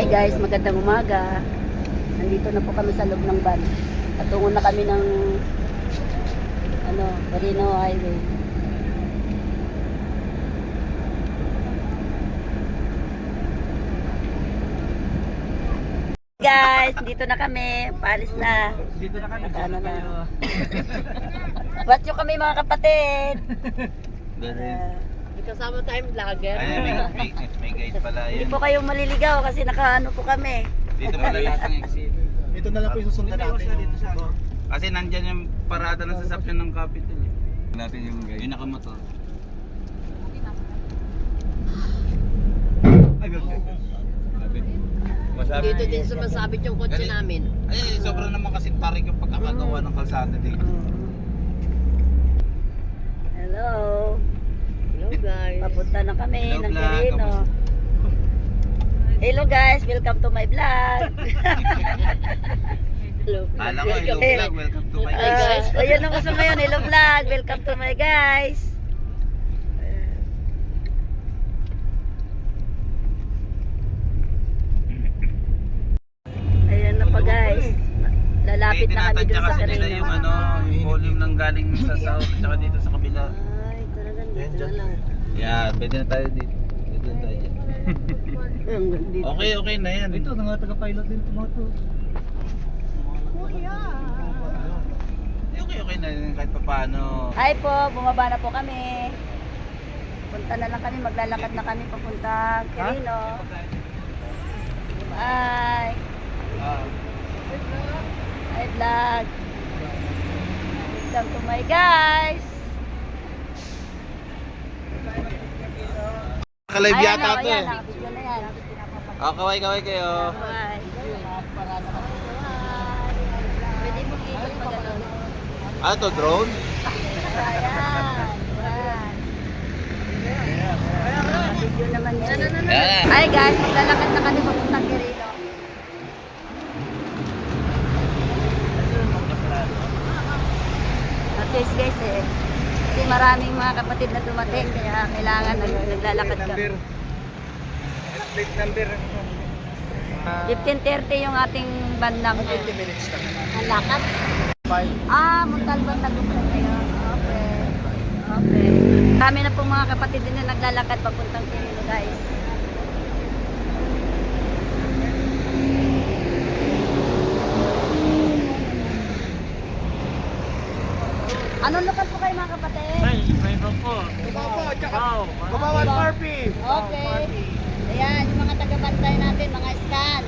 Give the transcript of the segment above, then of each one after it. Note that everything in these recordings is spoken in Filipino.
Hi guys, magandang umaga. Nandito na po kami sa loob ng van. Patungo na kami ng Quirino Highway. Guys, dito na kami. Paalis na. Dito na kami. Ano na. Watch nyo kami mga kapatid. Kasama tayong vlogger. Ay, may guide pala Hindi yun. po kayong maliligaw kasi nakaano po kami. Dito pala lahat ng exit. Ito na lang po yung susundan natin. Kasi nandyan yung parada ng sasakyan ng Capitol. Natin yung guide. Yung nakamotor. Ay, good. Dito din sumasabit yung kotse namin. Ay, sobrang naman kasi tarik yung pagkakagawa ng kalsada dito. Hello. Hello guys. Papunta na kami Hello, ng vlog. Quirino. Hello guys, welcome to my vlog. Hello. Kala ko, hello vlog, welcome to my Hi, guys. Ayun ang gusto ngayon, hello vlog, welcome to my guys. Ayan na pa guys. Lalapit na kami dun sa kasi nila Quirino. yung yung volume ng galing sa south at saka dito sa kabila. Ay, talagang dito na lang. Yeah, pwede na tayo dito. Dito na tayo dyan. Dito. Okay na yan. Ito, mga taga-pilot din tumato. Okay na yan kahit pa paano. Hi po, bumaba na po kami. Punta na lang kami, maglalakad na kami papunta Quirino. Bye. Hi vlog. Welcome to my guys. Nakalive Ayan yata o, ito ayan, eh. nakabidyo na yan. Kaway kayo. Bye. Pwede mo ikot pa gano'n. Ah, ito drone? Ayan. Nakabidyo naman yan. Yan. Hi guys, maglalakad na kami papuntang Quirino. Chase guys eh. Kasi maraming mga kapatid na dumating kaya kailangan naglalakad ka. Plate number. 15:30 yung ating bandang 20 minutes lang. ang lakad. 5. Muntalban na lupa kayo. Okay. Okay. Kami na pong mga kapatid din na naglalakad papuntang Quirino guys. Anong lokal po kayo mga kapatid? Kumawa, tsaka Kumawan Marpy. Okay. Ayan, yung mga taga-bantay natin, mga scan.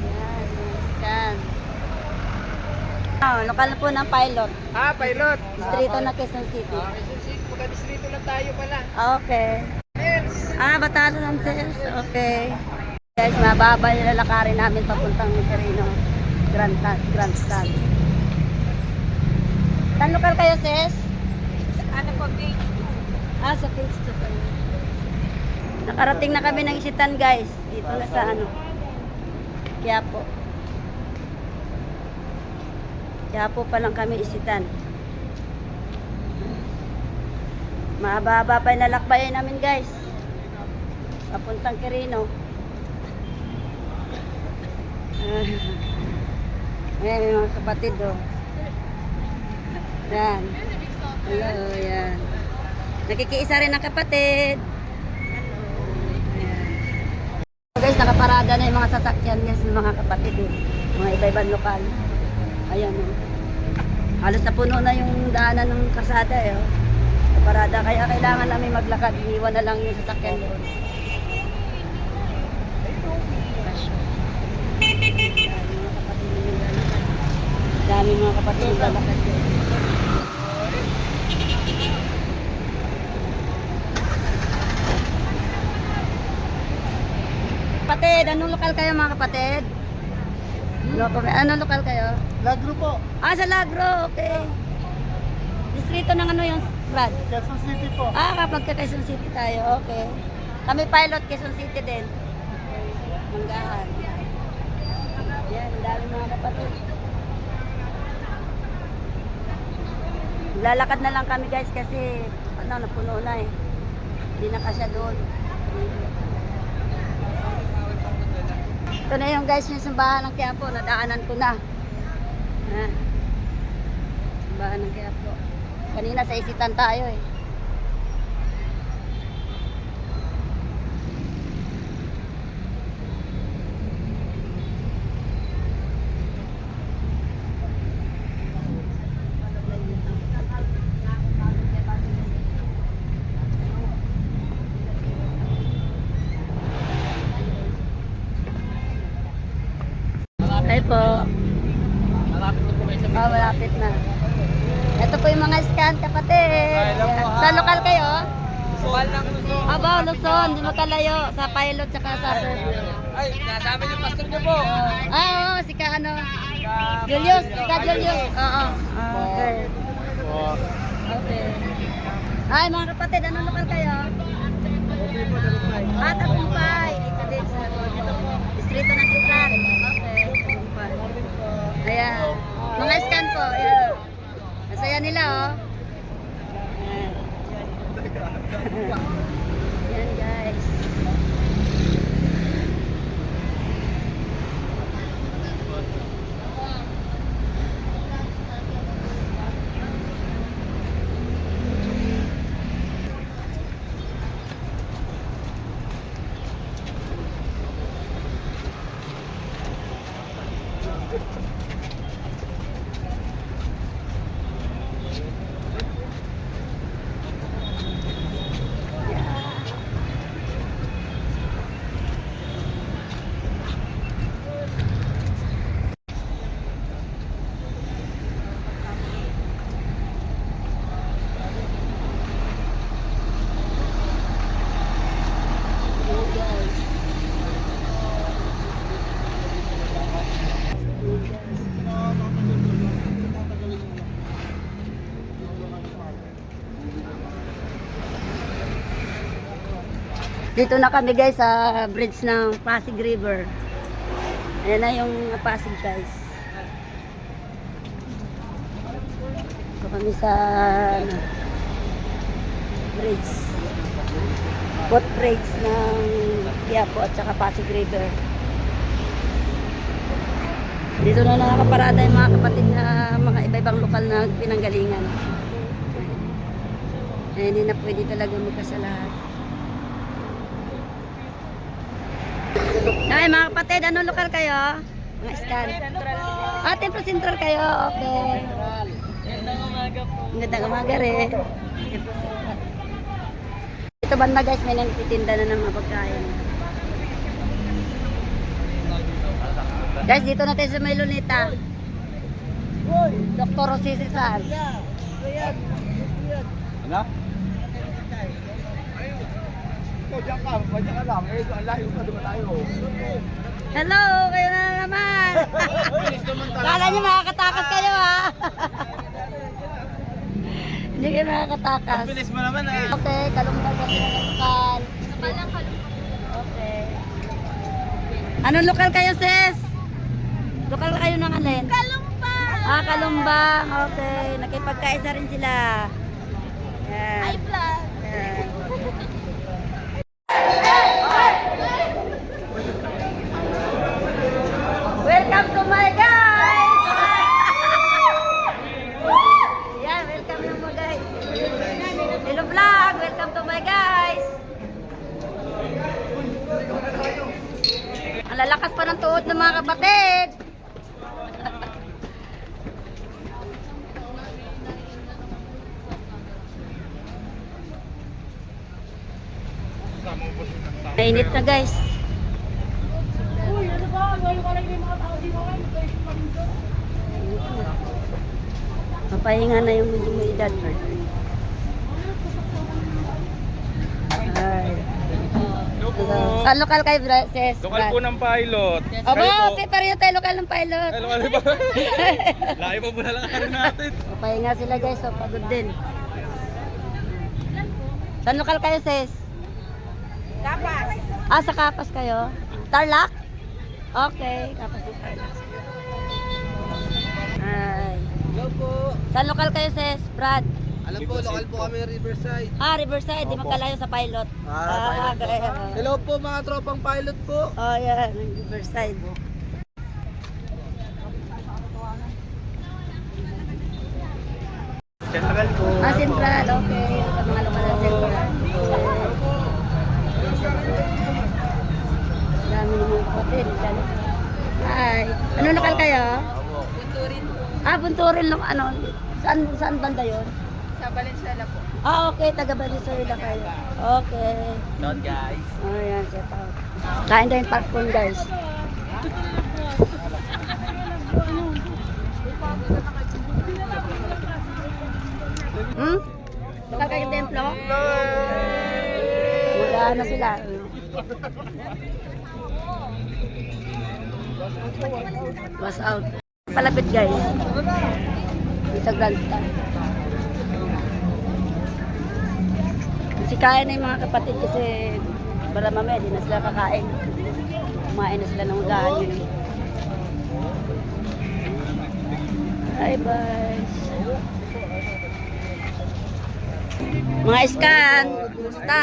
Ayan, mga scan. Lokal na po ng pilot. Pilot. Distrito na Quezon City. Magka-distrito lang tayo pala. Okay. Batalo ng sales. Okay. Guys, mababa yung lalakarin namin papuntang Quirino. Grand Stand. Saan lokal kayo, sis? Ano po, Big? Sa Phase 2 kayo. Nakarating na kami ng Isitan, guys. Dito na sa Quiapo. Quiapo pa lang kami Isitan. Mahaba-haba pa yung lalakbayin namin, guys. Papuntang Quirino. Ayan, may mga kapatid, oh. Yan. Hello, yan. Nakikiisa rin ang kapatid. Ayan. Guys, nakaparada na yung mga sasakyan niya sa mga kapatid, eh. Mga iba-ibang lokal. Ayan, oh. Halos napuno na yung daanan ng kasada, eh. Oh. Parada, kaya kailangan namin maglakad. Iniwan na lang yung sasakyan doon. Dami mga kapatid yung lalakad doon. Kapatid, anong lokal kayo mga kapatid? Anong lokal kayo? Lagro po. Sa Lagro, okay. Distrito ng ano yung Brad? Quezon City po. Kapag ka Quezon City tayo, okay. Kami pilot Quezon City din. Manggahan. Yan, ang dami mga kapatid. Lalakad na lang kami guys kasi napuno na eh. Hindi na kasya doon. Ito na yung guys, yung simbahan ng Quiapo. Nadaanan ko na. Ah. Simbahan ng Quiapo. Kanina sa isitan tayo eh. Ay po. Malapit na po kayo sa Oh, malapit na. Ito po yung mga scan, kapatid. Sa lokal kayo? Suwal ng Luzon. Aba, Luzon. Di makalayo. Sa pilot tsaka sa Fairview. Ay, nasama yung pastor niyo po. Oo, si ka ano? Julius. Si ka Julius. Oo. Okay. Okay. Ay, mga kapatid, anong lokal kayo? Tagumpay. Ito din sa ito po. Distrito ng Sitlan. Okay, Tagumpay. Ayan. Mga scan po. Ayan. Masaya nila, oh. Ayan. Ayan, guys. Dito na kami guys sa bridge ng Pasig River. Ayan na yung Pasig guys. Dito kami sa ano, bridge. Boat bridge ng Quiapo at saka Pasig River. Dito na nakaparada yung mga kapatid na mga iba-ibang lokal na pinanggalingan. Eh, hindi na pwede talaga magkasalahat. Ay, mga kapatid, anong lokal kayo? Mga scan. Ah, Templo Central kayo. Okay. Gandang umaga po. Magandang umaga rin. Templo Central. Ito banda guys, may nagtitinda na ng mga pagkain. Guys, dito na tayo sa may Luneta. Dr. Jose Cesar. Ano? Diyan ka lang. Eh, ang layo pa doon tayo. Hello, kayo na naman. Kala niyo makakatakas kayo ha. Hindi kayo makakatakas. Bilis mo naman ah. Okay, kalumba sa lokal. Okay. Anong lokal kayo, sis? Lokal kayo ng alin? Kalumba. Ah, Kalumba. Okay, nakipagkaisa rin sila. Yan. Ay, vlog. Yan. Welcome to my guys! Yan, welcome yung mga guys. Hello vlog, welcome to my guys. Ang lalakas pa ng tuhod ng mga kapatid. Mainit na guys. Mapahinga na yung medyo may edad. Ay. Saan lokal kayo, sis? Lokal po ng pilot. Aba, okay, pareho tayo lokal ng pilot. Ay, lokal ba? Layo pa pala lang karin natin. Mapahinga sila guys, so pagod din. Saan lokal kayo, sis? Kapas. Ah, sa Kapas kayo? Tarlac? Okay, Kapas ng Tarlac. Ay. Hello po. Saan lokal kayo, sis? Brad? Alam po, lokal po kami Riverside. Riverside, di magkalayo sa pilot. Kaya. Hello po mga tropang pilot po. Oh, yan, Riverside. Central po. Central, okay. Sa mga lokal ng Central. Dami naman hotel. Hi. Ano lokal kayo? Bunturin po. Bunturin lang ano. Saan banda yun? Sa Valenzuela po. Okay. Taga Valenzuela kayo. Okay. Not guys. Oh, yan. Shout out. Kain tayong popcorn, guys. Lokal kayo templo? Wala na sila. Was out. Palapit guys. Sa grandstand. Kasi kaya na yung mga kapatid kasi para mamaya di na sila kakain. Kumain na sila ng ugahan yun. Bye bye. Mga scan. Kumusta?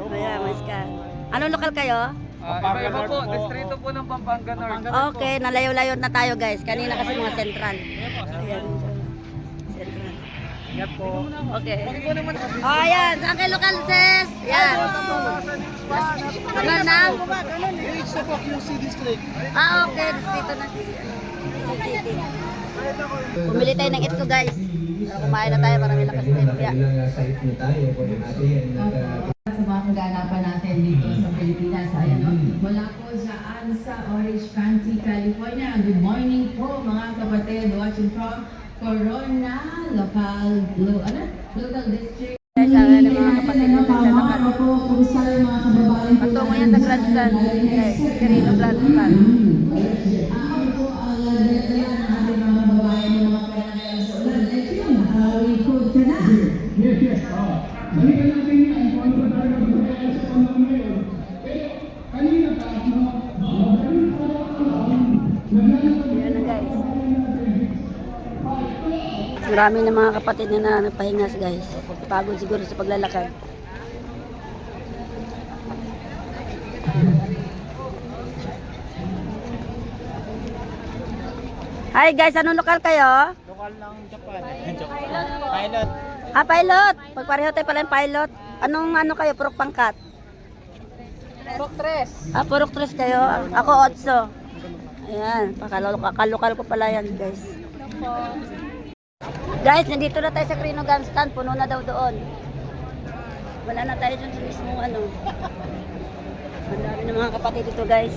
Ayan, mga scan. Anong lokal kayo? Iba po, distrito po ng Pampanga North. Okay, nalayo-layo na tayo guys. Kanina kasi mga central. Ayan. Central. Ingat po. Okay. Oh, ayan. Saan kayo lokal, sis? Ayan. Lokal na? Sa po, QC District. Okay. Dito na. City. Pumili tayo ng ito guys. Kumain na tayo para may lakas tayo. Kaya. Sa mga kaganapan natin dito sa Pilipinas. Ayan, no? Mula po sa Orange County, California. Good morning po mga kapatid watching from Corona Local District. Guys, ang mga kapatid mo naglalakad. po kung saan mga kababayan po Patungo yan sa grandstand. Guys, Quirino grandstand. Ako po ang dala ng ating mga kababayan ng mga pananayan sa ulan. Like yun, nakawikod ka na. Ayan na guys. Marami na mga kapatid na nagpahingas guys. Pagod siguro sa paglalakad. Hi guys, anong lokal kayo? Lokal ng Japan. Pilot. Pilot. Pagpareho tayo pala yung pilot. Anong ano kayo? Purok pangkat? Purok 3. Purok 3 kayo. Ako 8. Ayan, pakalokal ko pala yan guys. Guys, nandito na tayo sa Quirino grandstand. Puno na daw doon. Wala na tayo dun sa mismong ano. Ang dami ng mga kapatid dito guys.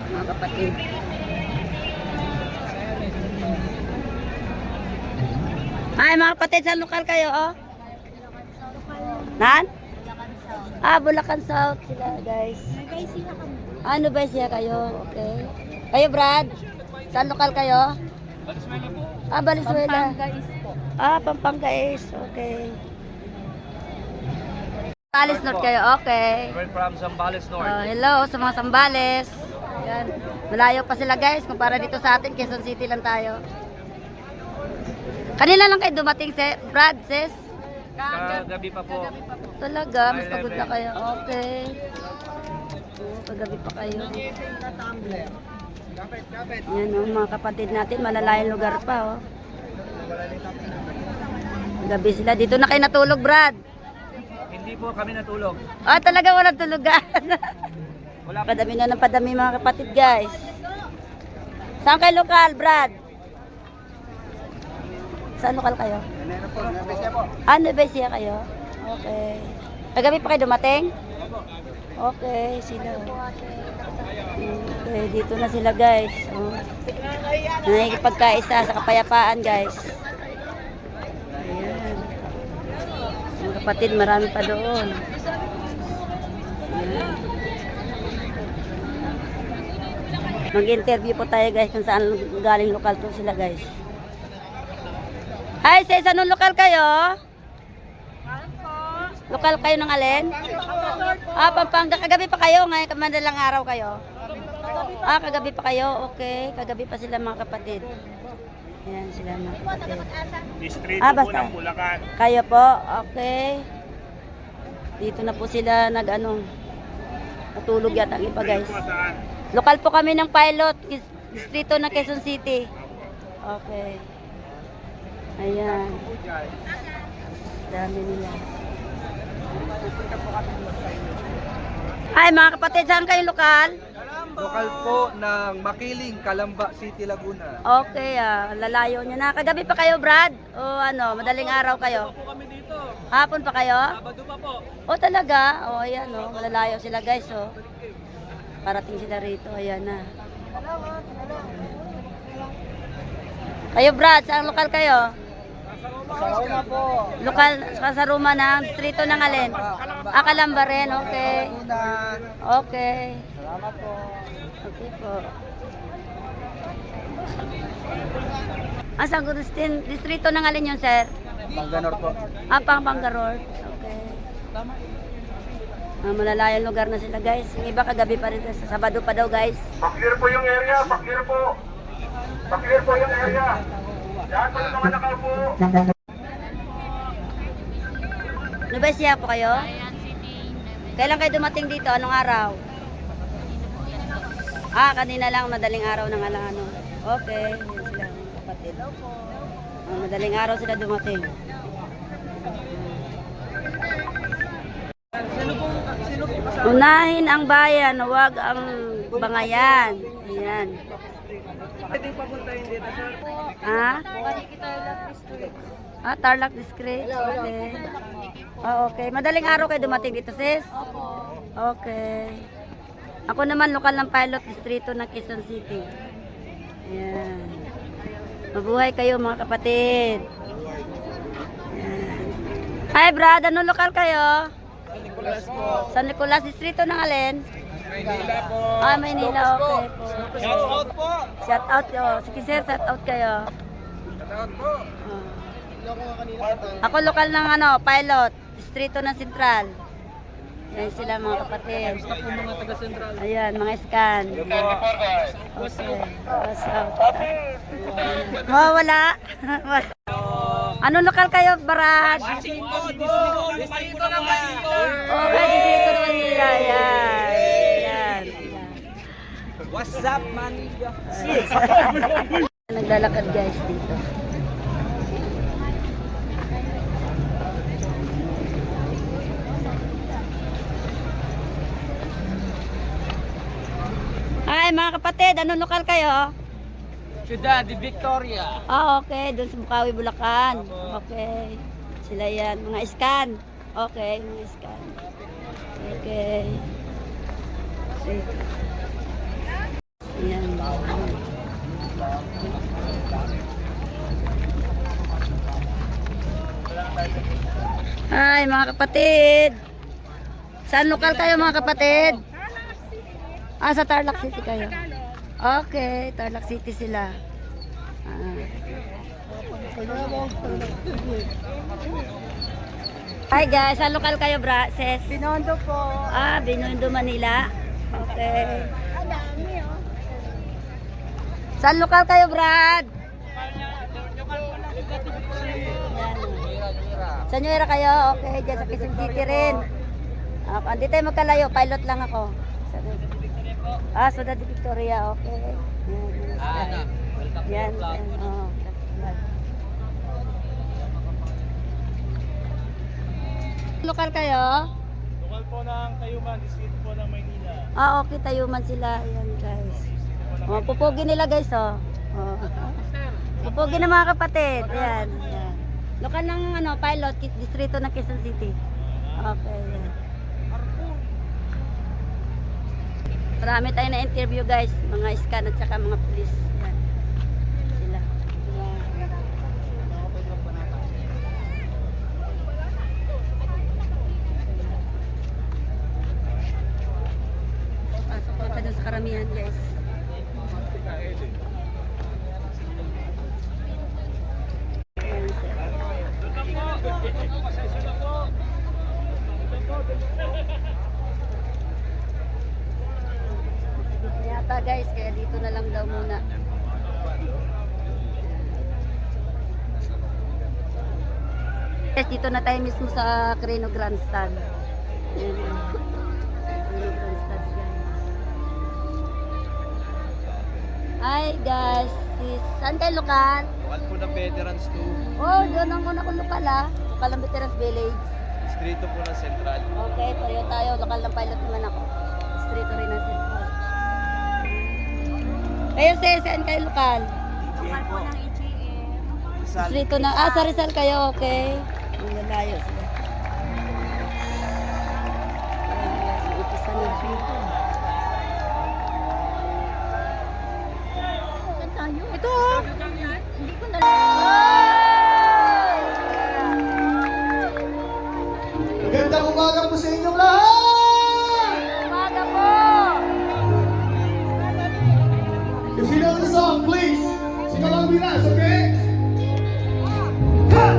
Mga kapatid. Ay, mga kapatid, saan lokal kayo, oh? Nan? Bulacan South sila, guys. Ano ba siya kayo? Okay. Kayo, Brad? Saan lokal kayo? Valenzuela po. Valenzuela. Pampanga East po. Pampanga East. Okay. Sambales North kayo, okay. We're from Zambales North. Hello sa mga Sambales. Yan. Malayo pa sila guys, kumpara dito sa atin, Quezon City lang tayo. Kanila lang kayo dumating, Brad, sis? Kagabi pa po. Talaga, mas pagod na kayo. Okay. Paggabi pa kayo. Yan o, mga kapatid natin, malalayang lugar pa, oh. Gabi sila. Dito na kayo natulog, Brad. Hindi po kami natulog. Talaga walang tulugan. Wala po. Padami na ng padami, mga kapatid, guys. Saan kayo lokal, Brad? Saan lokal kayo? Nueva Ecija kayo? Okay. Kagabi pa kayo dumating? Okay, sila. Okay, dito na sila guys. Nakikipagkaisa sa kapayapaan guys. Ayan. Mga kapatid, marami pa doon. Ayan. Mag-interview po tayo guys kung saan galing lokal to sila guys. Hi, sis, anong lokal kayo? Lokal kayo ng alin? Ah, Pampanga. Kagabi pa kayo. Ngayon, madalang araw kayo. Ah, kagabi pa kayo. Okay. Kagabi pa sila mga kapatid. Ayan sila mga kapatid. Distrito Ah, po basta. ng Bulacan. Kayo po. Okay. Dito na po sila natulog yata ang iba guys. Saan? Lokal po kami ng pilot. Distrito ng Quezon City. Okay. Ayan. Dami nila. Ay, mga kapatid, saan kayo lokal? Lokal po ng Makiling, Calamba City, Laguna. Okay, lalayo nyo na. Kagabi pa kayo, Brad? O ano, madaling araw kayo? Po kami dito. Hapon pa kayo? Sabado pa po. O talaga? O ayan, malalayo sila guys, o. Parating sila rito, ayan na. Kayo, Brad, saan lokal kayo? Saroma po. Lokal, sa Roma ng distrito ng alin? Ah, Calamba rin, okay. Okay. Salamat po. Okay po. Ah, San Agustin, distrito ng alin yun, sir? Manganor po. Ah, Pangpangaror. Okay. Ah, malalayang lugar na sila, guys. Yung iba kagabi pa rin, sa Sabado pa daw, guys. Pa-clear po yung area, pa-clear po. Pa-clear po yung area. Yan po yung mga nakaupo. Nubesia po kayo? Kailan kayo dumating dito? Anong araw? Ah, kanina lang, madaling araw ng ano. Okay, yan sila mga kapatid. Ah, madaling araw sila dumating. Unahin ang bayan, huwag ang bangayan. Ayan. Pwede papuntahin dito, sir. Ah? Ah, Tarlac District. Okay. Ah, okay. Madaling araw kayo dumating dito, sis? Okay. Ako naman, lokal ng pilot distrito ng Quezon City. Ayan. Mabuhay kayo mga kapatid. Ayan. Hi, Brad. Ano lokal kayo? Nicolas po. San Nicolas, distrito ng alin? Maynila po. Ah, Maynila. Okay po. Shout out po. Shout out. Oh. Sige, sir. Shout out kayo. Shout out po. Ah. Ako lokal ng pilot, distrito ng Sentral. Yan sila mga kapatid. Basta po mga taga-sentral. Ayan, mga scan. Okay. What's up? Wala. Ano lokal kayo, Barad? Distrito ng Manila. Okay, distrito ng Manila. Yan. Yan. What's up, Manila? Naglalakad guys dito. Hi mga kapatid, anong lokal kayo? Ciudad de Victoria. Ah, okay. Doon sa Bukawi, Bulacan. Okay. Sila yan. Mga scan. Okay, mga scan. Okay. Sige. Yan. Hi mga kapatid. Saan lokal kayo mga kapatid? Ah, sa Tarlac City kayo. Okay, Tarlac City sila. Ah. Hi guys, saan lokal kayo, sis? Binondo po. Ah, Binondo, Manila. Okay. Saan lokal kayo, Brad? Sa Nuera kayo? Okay, dyan sa Quezon City rin. Hindi tayo magkalayo, pilot lang ako. Ah, Ciudad de Victoria, okay. Yan, yan. Oh. Lokal kayo? Lokal po ng Tayuman, distrito po ng Maynila. Ah, okay, Tayuman sila. Ayan, guys. Oh, pupugi nila, guys, oh. Oh. Pupugi ng mga kapatid. Ayan, ayan. Lokal ng pilot, distrito ng Quezon City. Okay, ayan. Marami tayo na interview, guys. Mga scan at saka mga police. Ayan. Sila. Ayan. Pasok pa doon sa karamihan, guys. Ayan, sir. ata guys, kaya dito na lang daw muna. Yes, dito na tayo mismo sa Crino Grandstand. Ayan, Crino Grandstand guys. Hi guys, saan kayo lokal? Lokal po ng Veterans 2. Oh, doon ang muna kong lokal ah. Lokal ng Veterans Village. Distrito po ng Central. Okay, pareho tayo. Lokal ng pilot naman ako. Distrito rin ang Central. Kayo saan kayo lokal? Lokal po ng EGM. Distrito na. Sa Rizal kayo, okay. Ang lalayo sila. Ayan, umpisa na. Ito! Hindi ko na... Magandang umaga po sa inyong lahat! Umaga po! If you know the song, please sing along with us, okay? Ha!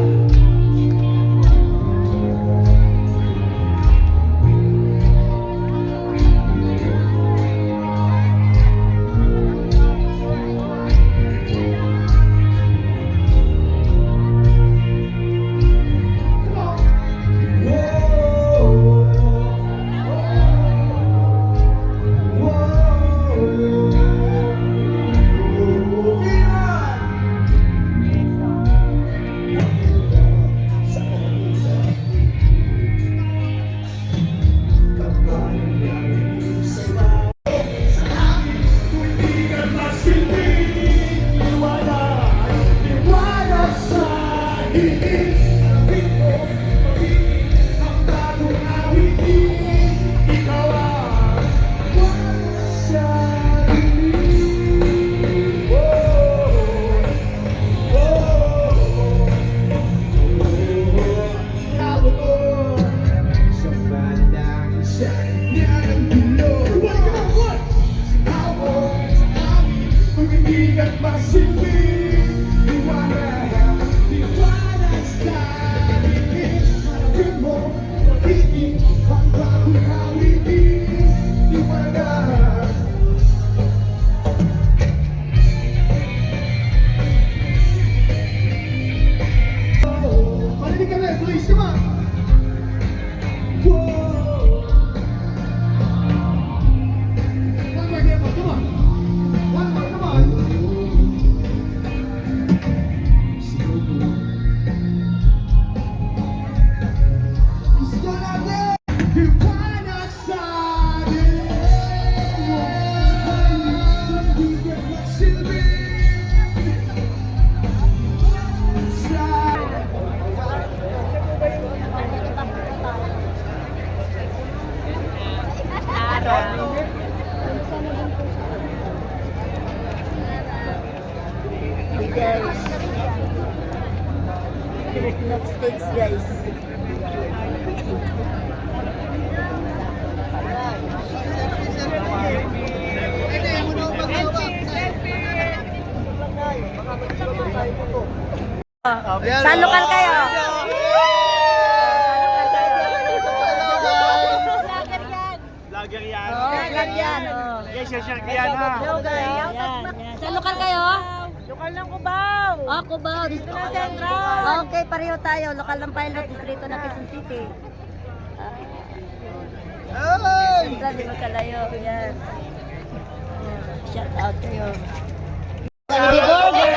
Marinig kami, please, come on! One more, Gemma, come on! One more, come on! Gusto natin! Liwanag sa silbi Hey guys. Next stage guys. Saan lokal kayo? Vlogger yan. Oh, vlog yan. Oh. Yes, share ko yan ha. Hello guys. Yan. Saan lokal kayo? Lokal ng Cubao! Ah, Cubao. Dito na Central. Okay, pareho tayo. Lokal ng pilot, distrito ng Quezon City. Central, di magkalayo. Yan. Shout out kayo. Hindi burger.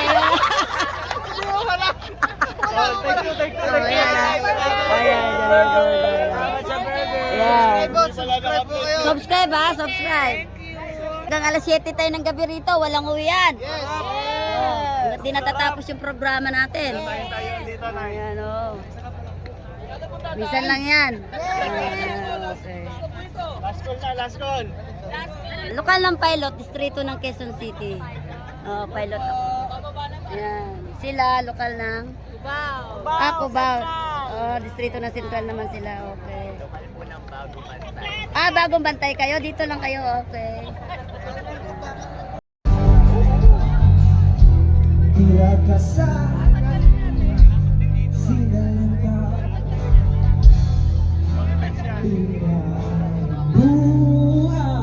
Subscribe ha, subscribe. Hanggang alas 7 tayo ng gabi rito, walang uwian. Yes! Hanggat di natatapos yung programa natin. Ayan o. Minsan lang yan. Okay. Last call. Lokal ng pilot, distrito ng Quezon City. Pilot ako. Ayan. Sila, lokal ng? Cubao. Cubao. Distrito ng Central naman sila. Okay. Bagong bantay kayo? Dito lang kayo. Okay. Tira ka sa sinalanta buhay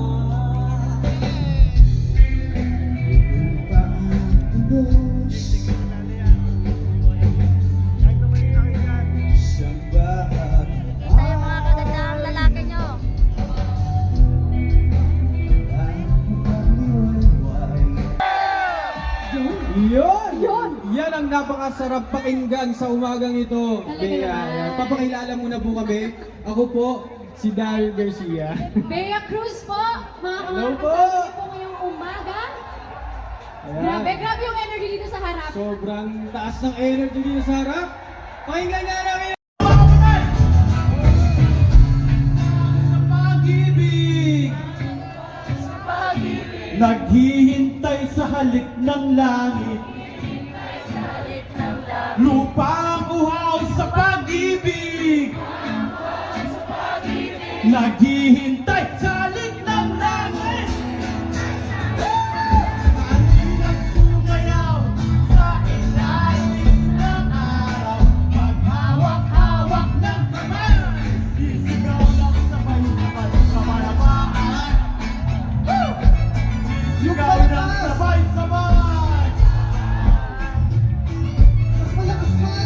Sobrang napakasarap pakinggan sa umagang ito. Bea, papakilala muna po kami. Ako po, si Daryl Garcia. Bea Cruz po, mga Hello kasama po. niyo po ngayong umaga. Ayan. Grabe yung energy dito sa harap. Sobrang taas ng energy dito sa harap. Pakinggan nga namin. Sa pag-ibig, naghihintay sa halik ng langit. Lupang uhaw sa pag-ibig, naghihintay sa halik ng langit. Kandilang sumayaw sa ilalim ng araw, maghawak-hawak ng kamay, isigaw ng sabay-sabay sa malapaan. Isigaw ng sabay-sabay. Mas malakas pa!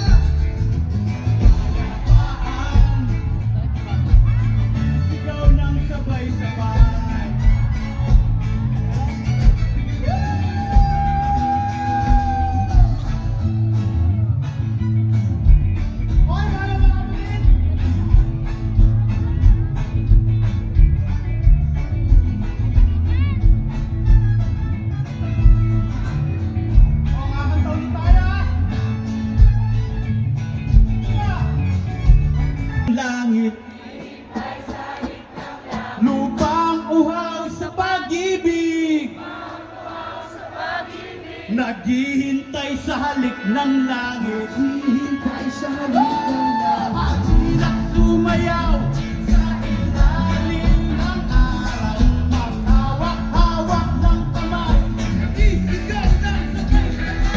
Isigaw ng sabay-sabay. Oy, kaya mga kapatid! O, kakanta ulit tayo, ah! Langit, lupang uhaw sa pag-ibig, naghihintay sa halik ng langit, naghihintay sa halik ng langit, sila'y sumayaw sa ilalim ng araw, maghawak-hawak ng kamay, isigaw ng sabay-sabay.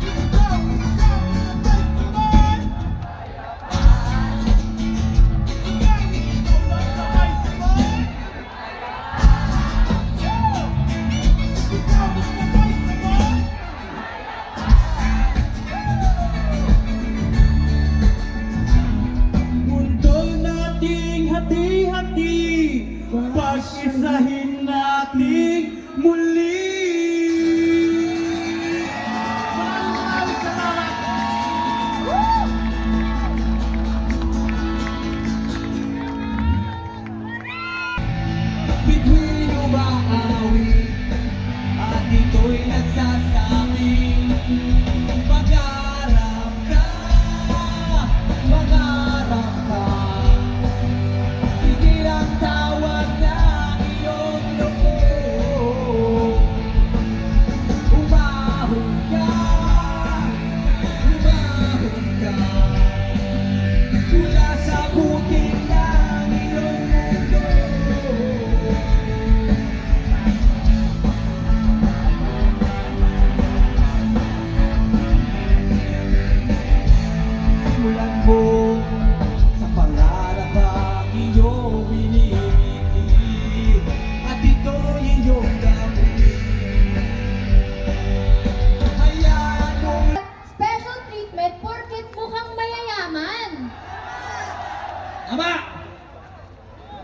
Isigaw ng sabay-sabay. Mundo nating hati-hati, pag-isahin nating muli. Maraming salamat. Bituin umaawit at ito'y nagsasabing mangarap ka, mangarap ka. Tigil ang tawag ng iyong loob. Umahon ka, umahon ka, mula sa buting ng iyong mundo. Simulan mo sa pangarap ang iyong iniibig, at ito'y iyong gagawin. Hayaan mo Special treatment porket mukhang mayayaman. Ama!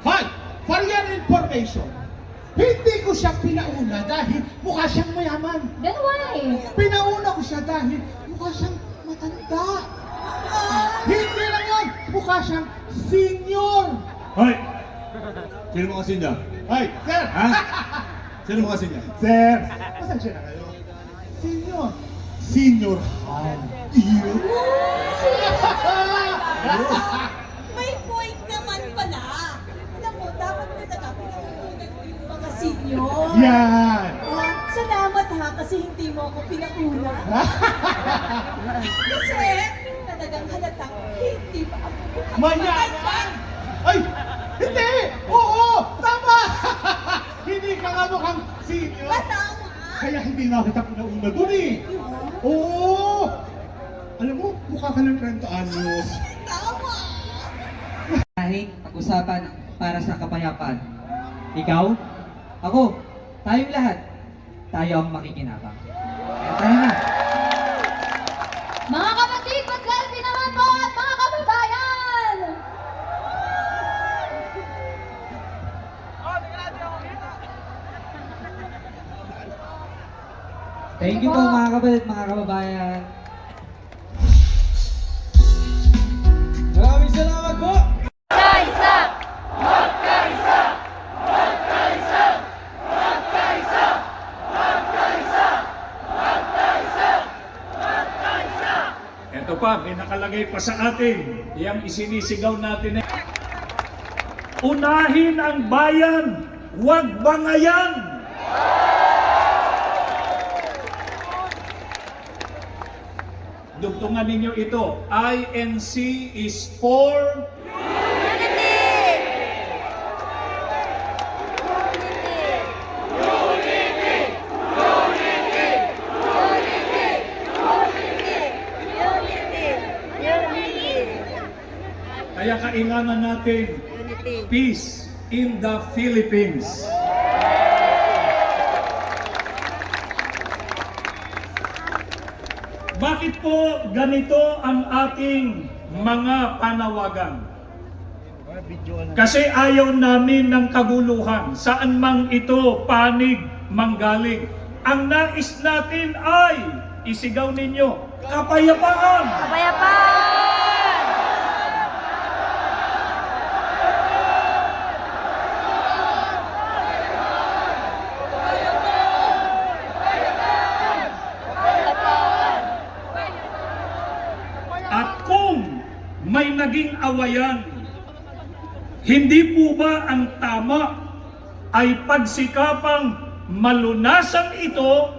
Hoy! For your information, hindi ko siya pinauna dahil mukha siyang mayaman. Then why? Pinauna ko siya dahil mukha siyang matanda. Hindi lang yun, mukha siyang senior. Hoy! Sino mo kasi niya? Ay, sir! Ha? Sino mo kasi niya? Sir! Pasensya na kayo. Senior. Senior Han. Iyo. May point naman pala. Alam mo, dapat mo pinauunan mo yung mga senior. Yan! Oh, salamat ha, kasi hindi mo ako pinauna. Kasi talagang halatang hindi pa ako Mayaman! Ay! Hindi! Oo! Tama! Hindi ka nga mukhang senior. Tama! Kaya hindi nga kita pinauna doon eh. Oo! Alam mo, mukha ka ng 30 anyos. Tama! Kahit pag-usapan para sa kapayapaan. Ikaw, ako, tayong lahat, tayo ang makikinabang. Kaya tayo na. Mga kapatid, mag-selfie naman po at mga kababayan! Thank you po mga kapatid, mga kababayan. Maraming salamat po! Kaisa! Ito pa, may nakalagay pa sa atin. Yang isinisigaw natin ay unahin ang bayan, huwag bangayan. Dugtungan ninyo ito. INC is for kaya kailangan natin peace in the Philippines. Bakit po ganito ang ating mga panawagan? Kasi ayaw namin ng kaguluhan, saan mang ito panig manggaling. Ang nais natin ay isigaw ninyo, kapayapaan! Kapayapaan! At kung may naging awayan, hindi po ba ang tama ay pagsikapang malunasan ito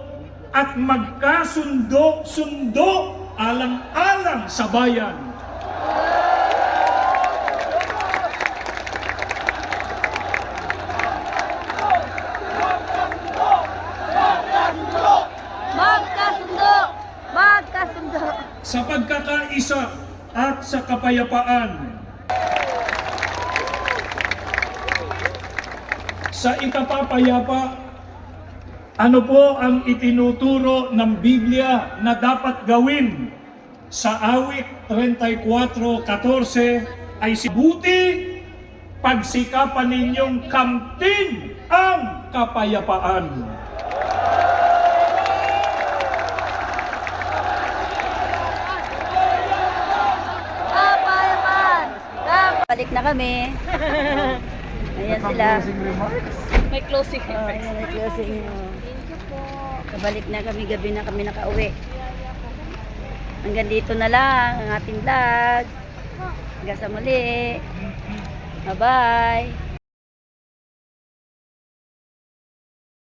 at magkasundo-sundo alang-alang sa bayan? Magkasundo! Magkasundo! Sa pagkakaisa at sa kapayapaan. Sa ikapapayapa, ano po ang itinuturo ng Biblia na dapat gawin? Sa awit 34:14 ay sibuti, pagsikapan ninyong kamtin ang kapayapaan. Kapayapaan! Balik na kami. Ayan sila. May closing Oh, ayan ang closing. Thank you po. Kabalik na kami, gabi na kami nakauwi. Hanggang dito na lang ang ating vlog. Hanggang sa muli. Bye-bye.